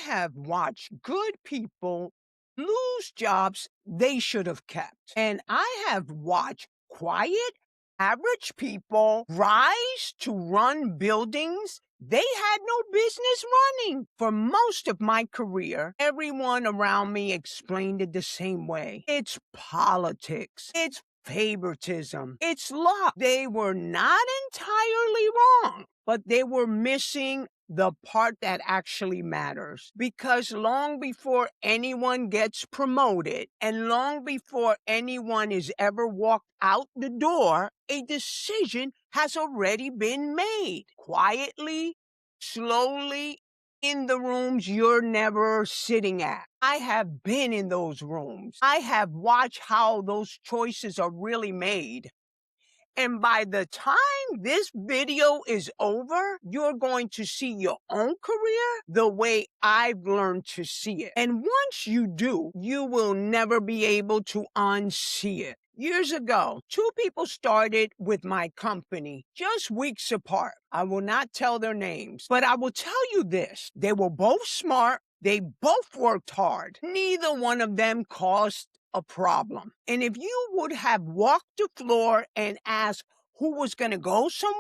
have watched good people lose jobs they should have kept. And I have watched quiet, average people rise to run buildings they had no business running. For most of my career, everyone around me explained it the same way. It's politics. It's favoritism. It's luck. They were not entirely wrong, but they were missing the part that actually matters. Because long before anyone gets promoted and long before anyone is ever walked out the door, a decision has already been made. Quietly, slowly, in the rooms you're never sitting at. I have been in those rooms. I have watched how those choices are really made. And by the time this video is over, you're going to see your own career the way I've learned to see it. And once you do, you will never be able to unsee it. Years ago, two people started with my company just weeks apart. I will not tell their names, but I will tell you this. They were both smart. They both worked hard. Neither one of them caused a problem. And if you would have walked the floor and asked who was going to go somewhere,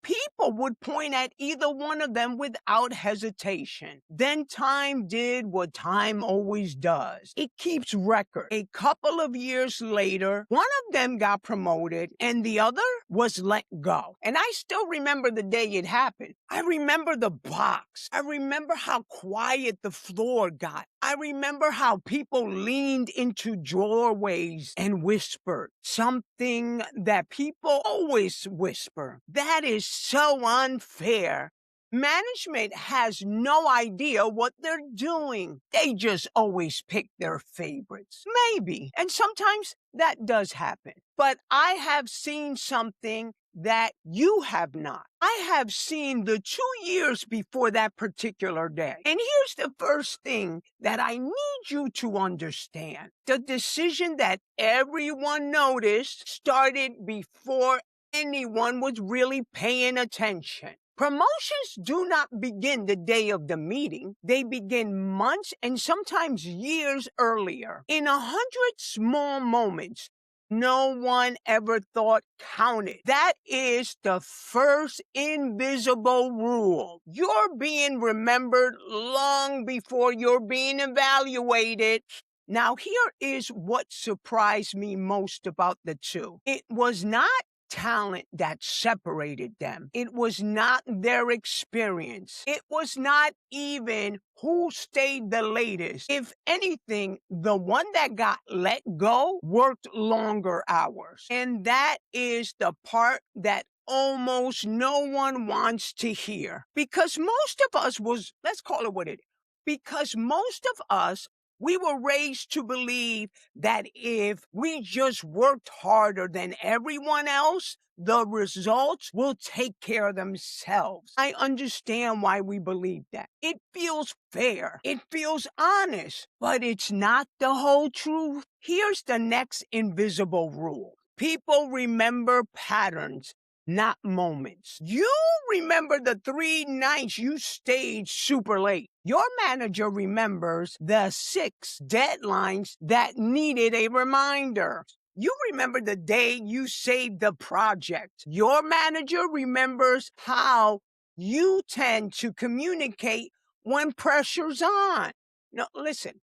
people would point at either one of them without hesitation. Then time did what time always does. It keeps record. A couple of years later, one of them got promoted and the other was let go. And I still remember the day it happened. I remember the box. I remember how quiet the floor got. I remember how people leaned into doorways and whispered something that people always whisper. That is so unfair. Management has no idea what they're doing. They just always pick their favorites. Maybe. And sometimes that does happen. But I have seen something that you have not. I have seen the 2 years before that particular day. And here's the first thing that I need you to understand. The decision that everyone noticed started before anyone was really paying attention. Promotions do not begin the day of the meeting. They begin months and sometimes years earlier. In 100 small moments, no one ever thought counted. That is the first invisible rule. You're being remembered long before you're being evaluated. Now, here is what surprised me most about the two. It was not talent that separated them. It was not their experience. It was not even who stayed the latest. If anything, the one that got let go worked longer hours. And that is the part that almost no one wants to hear. Because most of us let's call it what it is. Because most of us, we were raised to believe that if we just worked harder than everyone else, the results will take care of themselves. I understand why we believe that. It feels fair. It feels honest, but it's not the whole truth. Here's the next invisible rule. People remember patterns, not moments. You remember the 3 nights you stayed super late. Your manager remembers the 6 deadlines that needed a reminder. You remember the day you saved the project. Your manager remembers how you tend to communicate when pressure's on. Now, listen.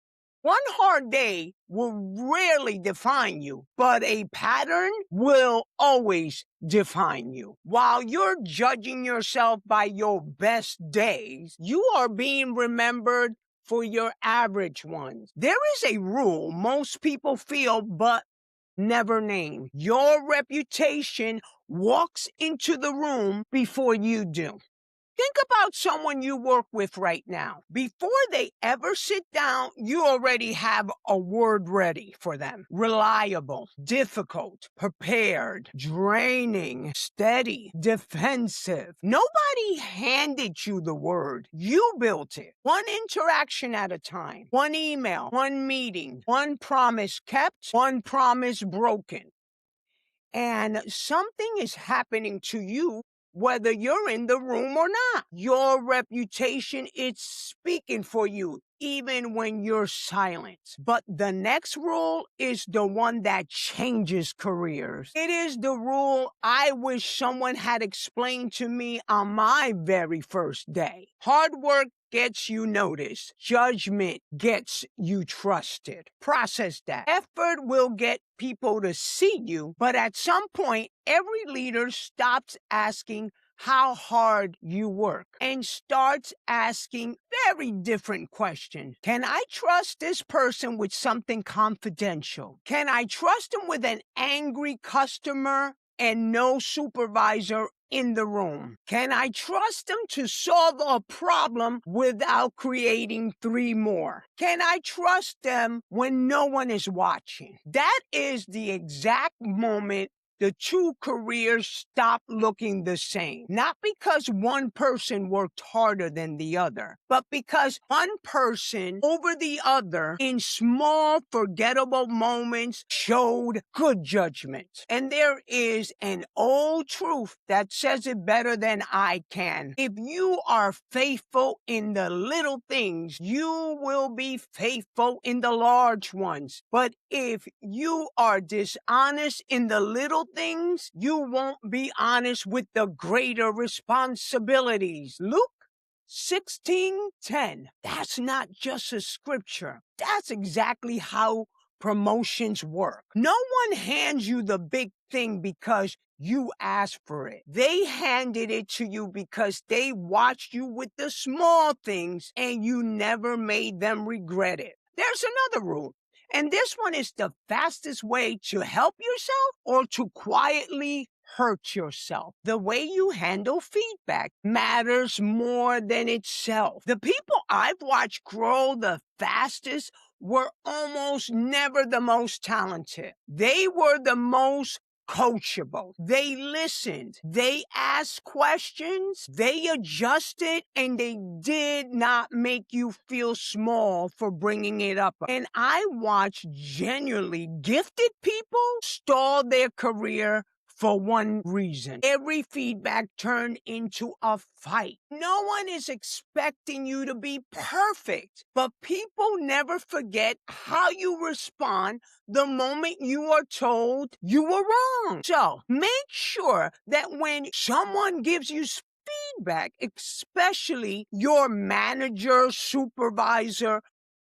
One hard day will rarely define you, but a pattern will always define you. While you're judging yourself by your best days, you are being remembered for your average ones. There is a rule most people feel but never name. Your reputation walks into the room before you do. Think about someone you work with right now. Before they ever sit down, you already have a word ready for them. Reliable, difficult, prepared, draining, steady, defensive. Nobody handed you the word. You built it. One interaction at a time. One email, one meeting, one promise kept, one promise broken. And something is happening to you whether you're in the room or not. Your reputation is speaking for you. even when you're silent. But the next rule is the one that changes careers. It is the rule I wish someone had explained to me on my very first day. Hard work gets you noticed. Judgment gets you trusted. Process that. Effort will get people to see you, but at some point, every leader stops asking how hard you work and starts asking very different questions. Can I trust this person with something confidential? Can I trust him with an angry customer and no supervisor in the room? Can I trust them to solve a problem without creating 3 more? Can I trust them when no one is watching? That is the exact moment the two careers stop looking the same. Not because one person worked harder than the other, but because one person over the other in small, forgettable moments showed good judgment. And there is an old truth that says it better than I can. If you are faithful in the little things, you will be faithful in the large ones. But if you are dishonest in the little things, you won't be honest with the greater responsibilities. Luke 16:10. That's not just a scripture. That's exactly how promotions work. No one hands you the big thing because you asked for it. They handed it to you because they watched you with the small things and you never made them regret it. There's another rule. And this one is the fastest way to help yourself or to quietly hurt yourself. The way you handle feedback matters more than itself. The people I've watched grow the fastest were almost never the most talented. They were the most coachable. They listened. They asked questions. They adjusted, and they did not make you feel small for bringing it up. And I watched genuinely gifted people stall their career for one reason. Every feedback turned into a fight. No one is expecting you to be perfect, but people never forget how you respond the moment you are told you were wrong. So make sure that when someone gives you feedback, especially your manager, supervisor,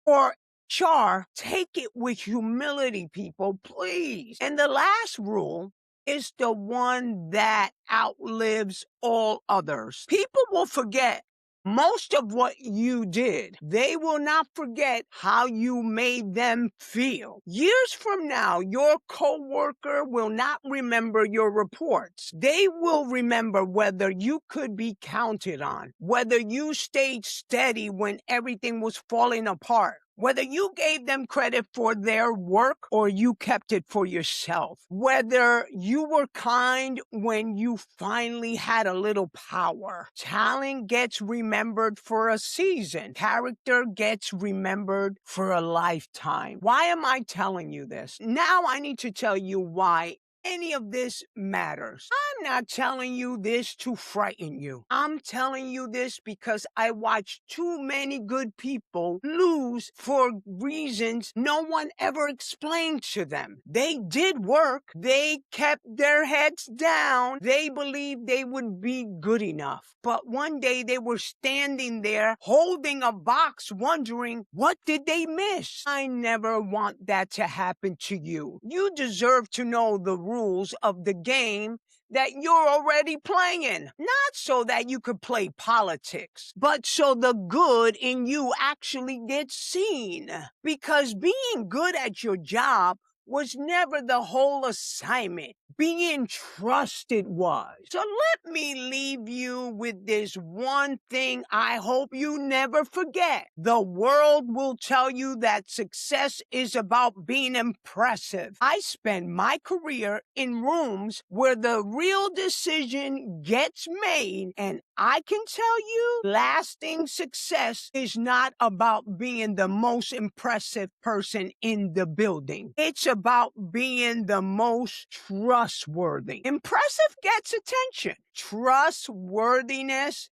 or HR, take it with humility, people, please. And the last rule is the one that outlives all others. People will forget most of what you did. They will not forget how you made them feel. Years from now, your coworker will not remember your reports. They will remember whether you could be counted on, whether you stayed steady when everything was falling apart, whether you gave them credit for their work or you kept it for yourself, whether you were kind when you finally had a little power. Talent gets remembered for a season. Character gets remembered for a lifetime. Why am I telling you this? Now I need to tell you why any of this matters. I'm not telling you this to frighten you. I'm telling you this because I watched too many good people lose for reasons no one ever explained to them. They did work. They kept their heads down. They believed they would be good enough. But one day they were standing there holding a box wondering, what did they miss? I never want that to happen to you. You deserve to know the rules of the game that you're already playing. Not so that you could play politics, but so the good in you actually gets seen. Because being good at your job was never the whole assignment. Being trusted was. So let me leave you with this one thing I hope you never forget. The world will tell you that success is about being impressive. I spent my career in rooms where the real decision gets made, and I can tell you, lasting success is not about being the most impressive person in the building. It's about being the most trustworthy. Impressive gets attention. Trustworthiness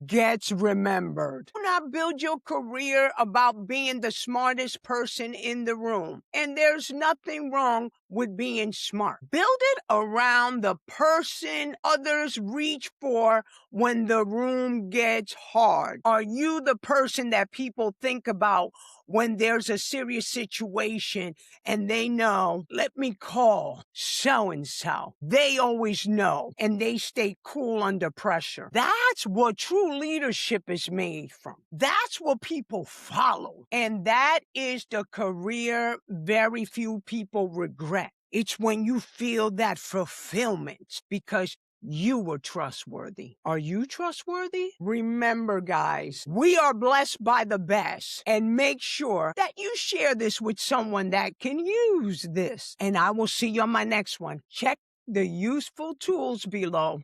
gets remembered. Do not build your career about being the smartest person in the room. And there's nothing wrong with being smart. Build it around the person others reach for when the room gets hard. Are you the person that people think about when there's a serious situation and they know, let me call so-and-so? They always know, and they stay cool under pressure. That's what true leadership is made from. That's what people follow. And that is the career very few people regret. It's when you feel that fulfillment because you were trustworthy. Are you trustworthy? Remember, guys, we are blessed by the best. And make sure that you share this with someone that can use this. And I will see you on my next one. Check the useful tools below.